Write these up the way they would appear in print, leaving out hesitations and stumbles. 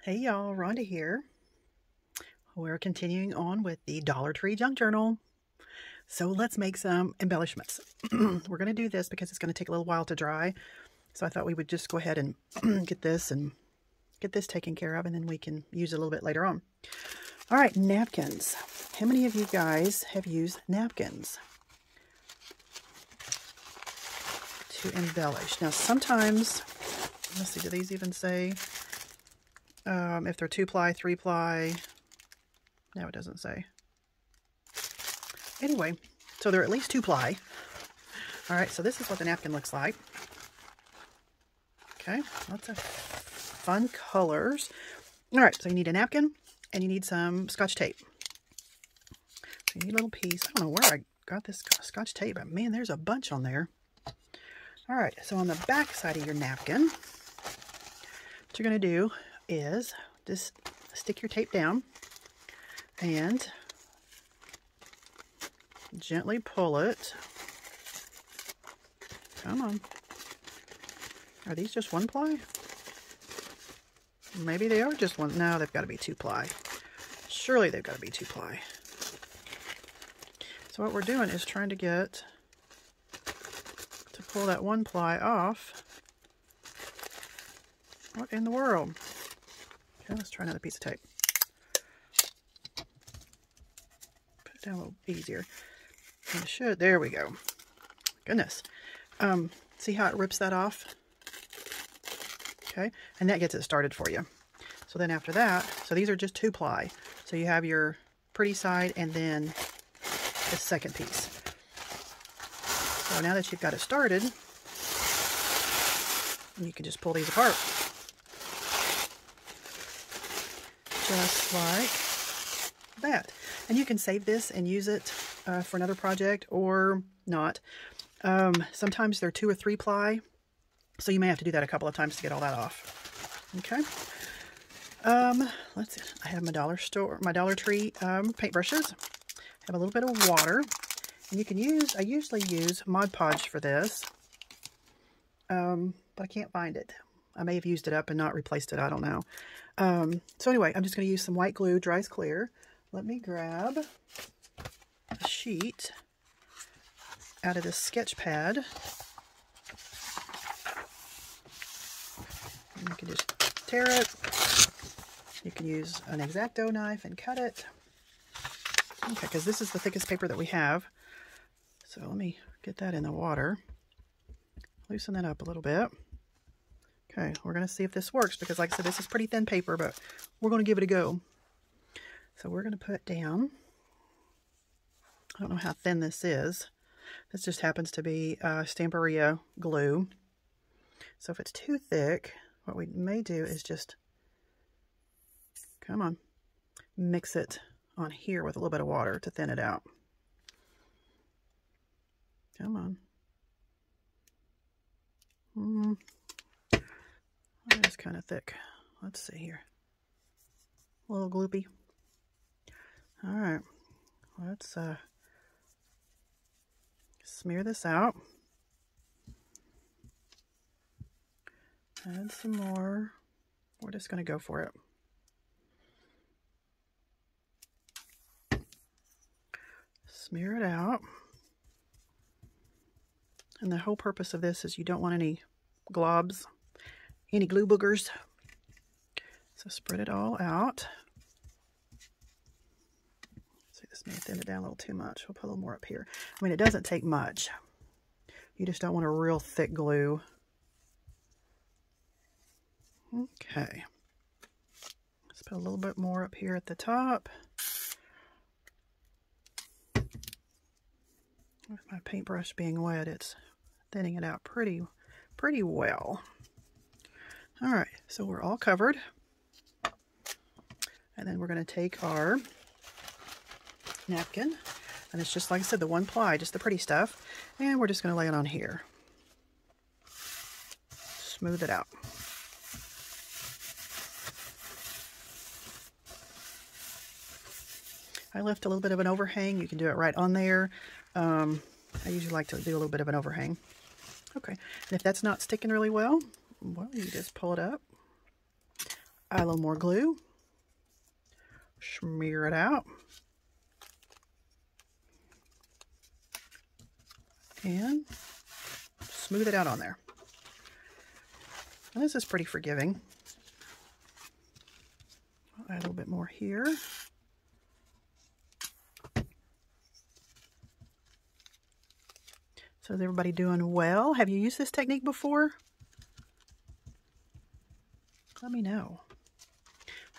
Hey y'all, Rhonda here. We're continuing on with the Dollar Tree Junk Journal. So let's make some embellishments. We're going to do this because it's going to take a little while to dry. So I thought we would just go ahead and get this taken care of, and then we can use it a little bit later on. All right, napkins. How many of you guys have used napkins to embellish? Now sometimes, let's see, do these even say if they're 2-ply, 3-ply? No, it doesn't say. Anyway, so they're at least 2-ply. All right, so this is what the napkin looks like. Okay, lots of fun colors. All right, so you need a napkin and you need some Scotch tape. So you need a little piece. I don't know where I got this Scotch tape, but man, there's a bunch on there. All right, so on the back side of your napkin, what you're going to do is just stick your tape down and gently pull it. Come on. Are these just 1-ply? Maybe they are just one. No, they've got to be 2-ply. Surely they've got to be 2-ply. So what we're doing is trying to get to pull that 1-ply off. What in the world? Okay, let's try another piece of tape. Put it down a little easier. And it should. There we go. Goodness. See how it rips that off? Okay, and that gets it started for you. So then after that, so these are just 2-ply. So you have your pretty side and then the second piece. So now that you've got it started, you can just pull these apart. Just like that. And you can save this and use it for another project or not. Sometimes they're 2 or 3-ply. So you may have to do that a couple of times to get all that off. Okay. Let's see. I have my Dollar Tree paintbrushes. Have a little bit of water. And you can use, I usually use Mod Podge for this. But I can't find it. I may have used it up and not replaced it. I don't know. So anyway, I'm just going to use some white glue, dries clear. Let me grab a sheet out of this sketch pad. You can just tear it. You can use an X-Acto knife and cut it. Okay, because this is the thickest paper that we have. So let me get that in the water. Loosen that up a little bit. Okay, we're going to see if this works because, like I said, this is pretty thin paper, but we're going to give it a go. So we're going to put down, I don't know how thin this is. This just happens to be Stamperia glue. So if it's too thick, what we may do is just, come on, mix it on here with a little bit of water to thin it out. Come on. That is kind of thick. Let's see here. A little gloopy. All right. Let's smear this out. Add some more. We're just going to go for it. Smear it out. And the whole purpose of this is you don't want any globs, any glue boogers. So spread it all out. See, this may thin it down a little too much. We'll put a little more up here. I mean, it doesn't take much. You just don't want a real thick glue. Okay. Let's put a little bit more up here at the top. With my paintbrush being wet, it's thinning it out pretty well. All right, so we're all covered. And then we're going to take our napkin, and it's just like I said, the 1-ply, just the pretty stuff, and we're just going to lay it on here. Smooth it out. I left a little bit of an overhang. You can do it right on there. I usually like to do a little bit of an overhang. Okay, and if that's not sticking really well, you just pull it up Add a little more glue. Smear it out. And smooth it out on there. And this is pretty forgiving. I'll add a little bit more here. So is everybody doing well? Have you used this technique before? Let me know.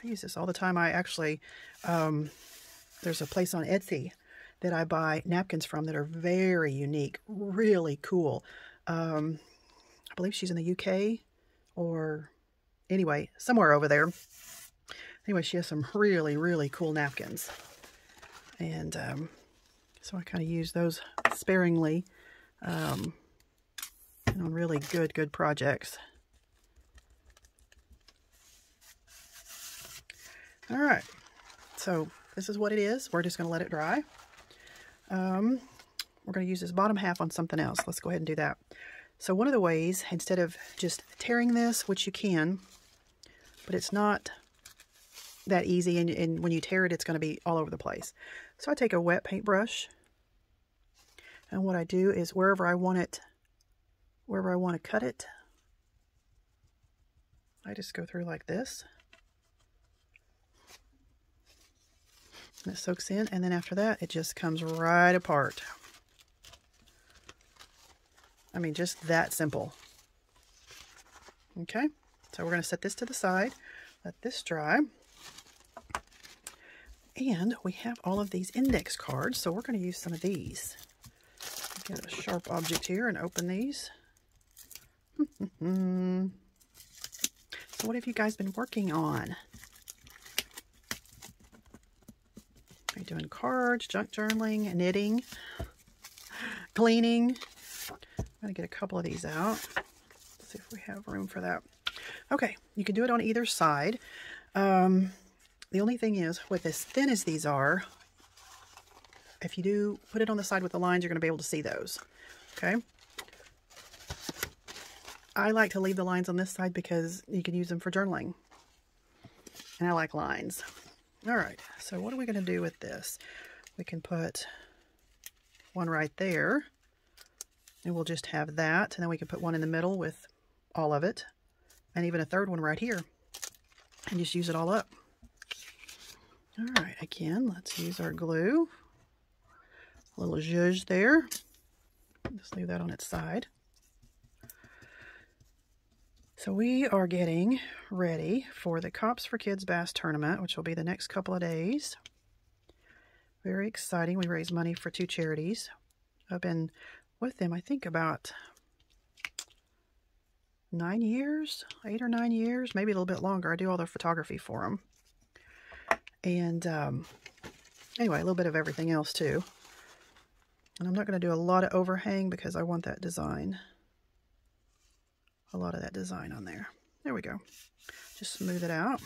I use this all the time. I actually, there's a place on Etsy that I buy napkins from that are very unique, really cool. I believe she's in the UK or anyway, somewhere over there. Anyway, she has some really, really cool napkins. And so I kind of use those sparingly on really good projects. All right, so this is what it is. We're just going to let it dry. We're going to use this bottom half on something else. Let's go ahead and do that. So one of the ways, instead of just tearing this, which you can, but it's not that easy, and when you tear it, it's going to be all over the place. So I take a wet paintbrush, and what I do is wherever I want to cut it, I just go through like this. And it soaks in, and then after that, it just comes right apart. I mean, just that simple. Okay, so we're going to set this to the side, let this dry. And we have all of these index cards, so we're going to use some of these. Get a sharp object here and open these. So what have you guys been working on? Are you doing cards, junk journaling, knitting, cleaning? I'm going to get a couple of these out. Let's see if we have room for that. Okay, you can do it on either side. The only thing is, with as thin as these are, if you do put it on the side with the lines, you're going to be able to see those. Okay? I like to leave the lines on this side because you can use them for journaling. And I like lines. All right, so what are we going to do with this? We can put one right there, and we'll just have that, and then we can put one in the middle with all of it, and even a third one right here, and just use it all up. All right, again, let's use our glue. A little zhuzh there. Just leave that on its side. So we are getting ready for the Cops for Kids Bass Tournament, which will be the next couple of days. Very exciting. We raise money for 2 charities. I've been with them, I think, about 9 years, 8 or 9 years, maybe a little bit longer. I do all their photography for them. And anyway, a little bit of everything else too. And I'm not going to do a lot of overhang because I want that design. A lot of that design on there. There we go. Just smooth it out.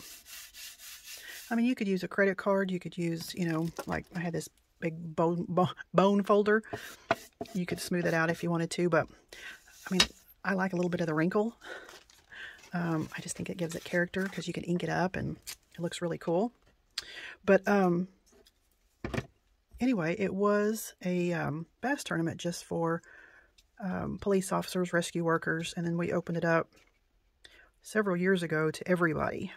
I mean, you could use a credit card. You could use, you know, like I had this big bone folder. You could smooth it out if you wanted to, but I mean, I like a little bit of the wrinkle. I just think it gives it character because you can ink it up and it looks really cool. But anyway, it was a bass tournament just for police officers, rescue workers, and then we opened it up several years ago to everybody.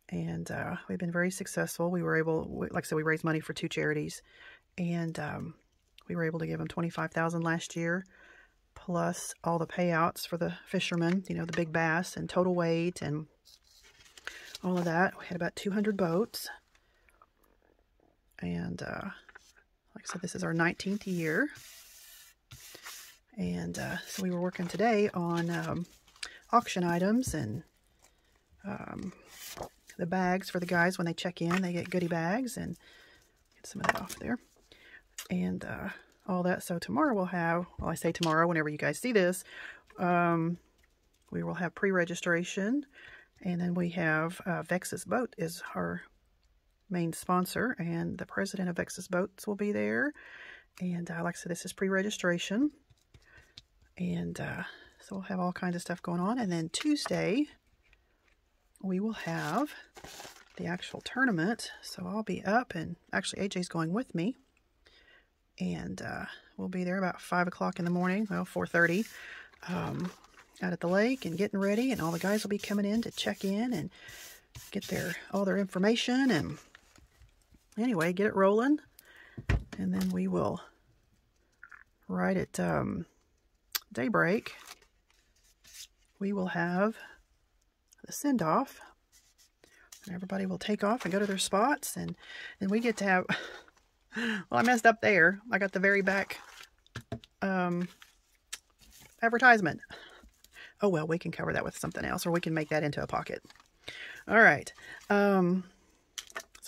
And we've been very successful. We were able, like I said, we raised money for 2 charities, and we were able to give them $25,000 last year, plus all the payouts for the fishermen, you know, the big bass and total weight and all of that. We had about 200 boats. And like I said, this is our 19th year. And so we were working today on auction items and the bags for the guys when they check in. They get goodie bags, and get some of that off there. And all that. So tomorrow we'll have, well, I say tomorrow, whenever you guys see this, we will have pre-registration. And then we have Vex's Boat is our main sponsor, and the president of Vex's Boats will be there. And like I said, this is pre-registration. And so we'll have all kinds of stuff going on. And then Tuesday, we will have the actual tournament. So I'll be up, and actually AJ's going with me. And we'll be there about 5 o'clock in the morning, well, 4:30, out at the lake and getting ready. And all the guys will be coming in to check in and get all their information. And anyway, get it rolling. And then we will, right at daybreak, we will have the send-off. And everybody will take off and go to their spots. And then we get to have... Well, I messed up there. I got the very back advertisement. Oh, well, we can cover that with something else, or we can make that into a pocket. All right. So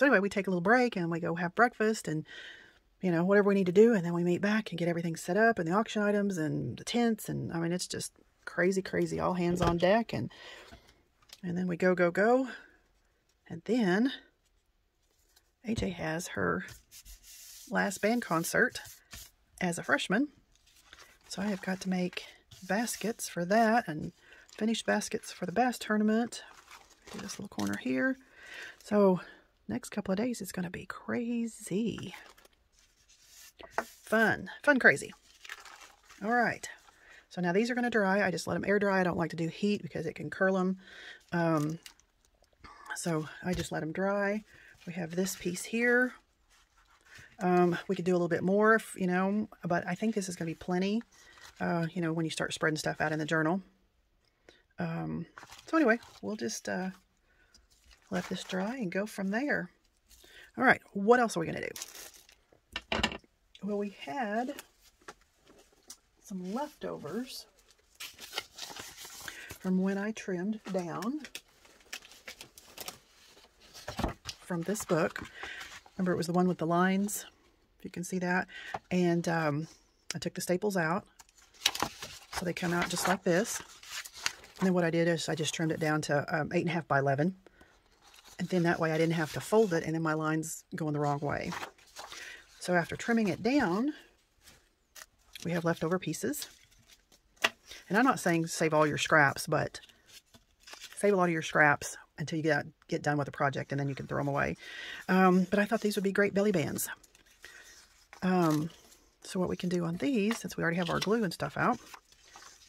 anyway, we take a little break, and we go have breakfast, and, you know, whatever we need to do, and then we meet back and get everything set up, and the auction items, and the tents, and, I mean, it's just crazy, crazy, all hands on deck, and then we go, go, go, and then AJ has her last band concert as a freshman, so I have got to make baskets for that and finished baskets for the bass tournament. Do this little corner here. So next couple of days is going to be crazy fun, crazy. All right, so now these are going to dry. I just let them air dry. I don't like to do heat because it can curl them, so I just let them dry. We have this piece here. We could do a little bit more, if, you know, but I think this is going to be plenty, you know, when you start spreading stuff out in the journal. So anyway, we'll just let this dry and go from there. All right, what else are we going to do? Well, we had some leftovers from when I trimmed down from this book. Remember, it was the one with the lines, if you can see that. And I took the staples out, so they come out just like this. And then what I did is I just trimmed it down to 8.5 by 11. And then that way I didn't have to fold it, and then my line's going the wrong way. So after trimming it down, we have leftover pieces. And I'm not saying save all your scraps, but save a lot of your scraps until you get done with the project, and then you can throw them away. But I thought these would be great belly bands. So what we can do on these, since we already have our glue and stuff out,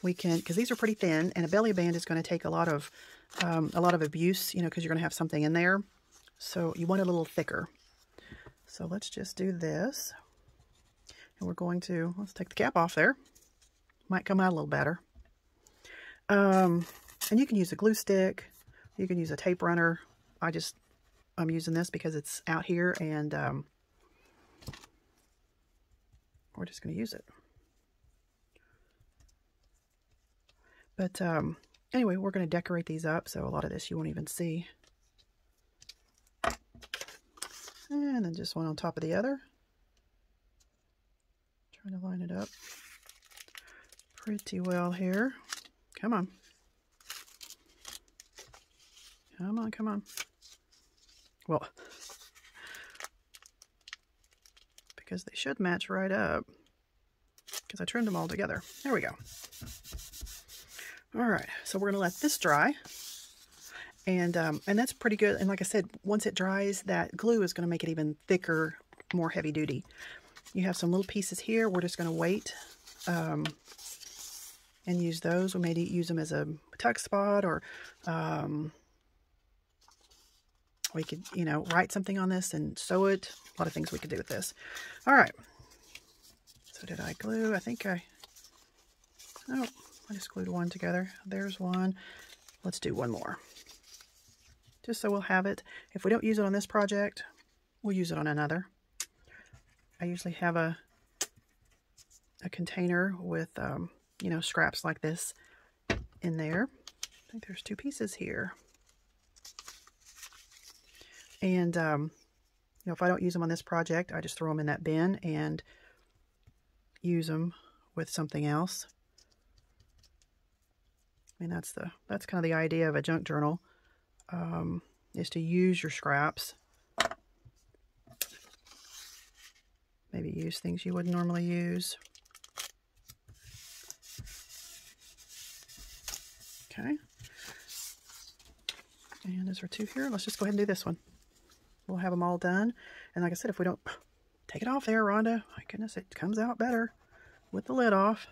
we can, because these are pretty thin, and a belly band is going to take a lot of abuse, you know, because you're going to have something in there. So you want it a little thicker. So let's just do this. And we're going to, let's take the cap off there. Might come out a little better. And you can use a glue stick. You can use a tape runner. I'm using this because it's out here, and we're just going to use it. But anyway, we're going to decorate these up, so a lot of this you won't even see. And then just one on top of the other. Trying to line it up pretty well here. Come on. Come on, come on. Well, because they should match right up, because I trimmed them all together. There we go. All right, so we're going to let this dry, and that's pretty good. And like I said, once it dries, that glue is going to make it even thicker, more heavy duty. You have some little pieces here. We're just going to wait and use those. We may use them as a tuck spot, or we could, you know, write something on this and sew it. A lot of things we could do with this. All right. So did I glue? I think I just glued one together. There's one. Let's do one more. Just so we'll have it. If we don't use it on this project, we'll use it on another. I usually have a container with, you know, scraps like this in there. I think there's 2 pieces here. And, you know, if I don't use them on this project, I just throw them in that bin and use them with something else. I mean, that's kind of the idea of a junk journal, is to use your scraps. Maybe use things you wouldn't normally use. Okay. And is there 2 here? Let's just go ahead and do this one. We'll have them all done. And like I said, if we don't take it off there, Rhonda, my goodness, it comes out better with the lid off.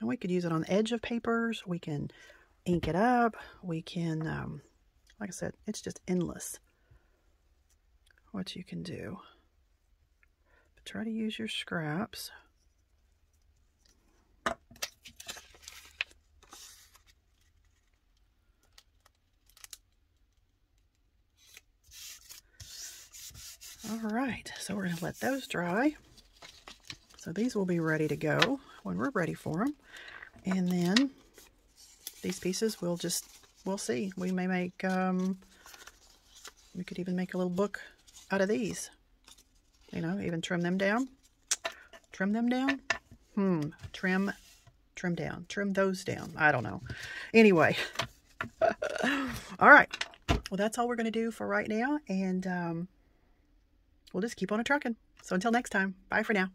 And we could use it on the edge of papers. We can ink it up. We can, like I said, it's just endless what you can do. But try to use your scraps. All right, so we're going to let those dry. So these will be ready to go when we're ready for them. And then these pieces we'll see. We may make, we could even make a little book out of these. You know, even trim them down. Trim them down? Trim down. Trim those down. I don't know. Anyway. All right. Well, that's all we're going to do for right now. And we'll just keep on a trucking. So until next time, bye for now.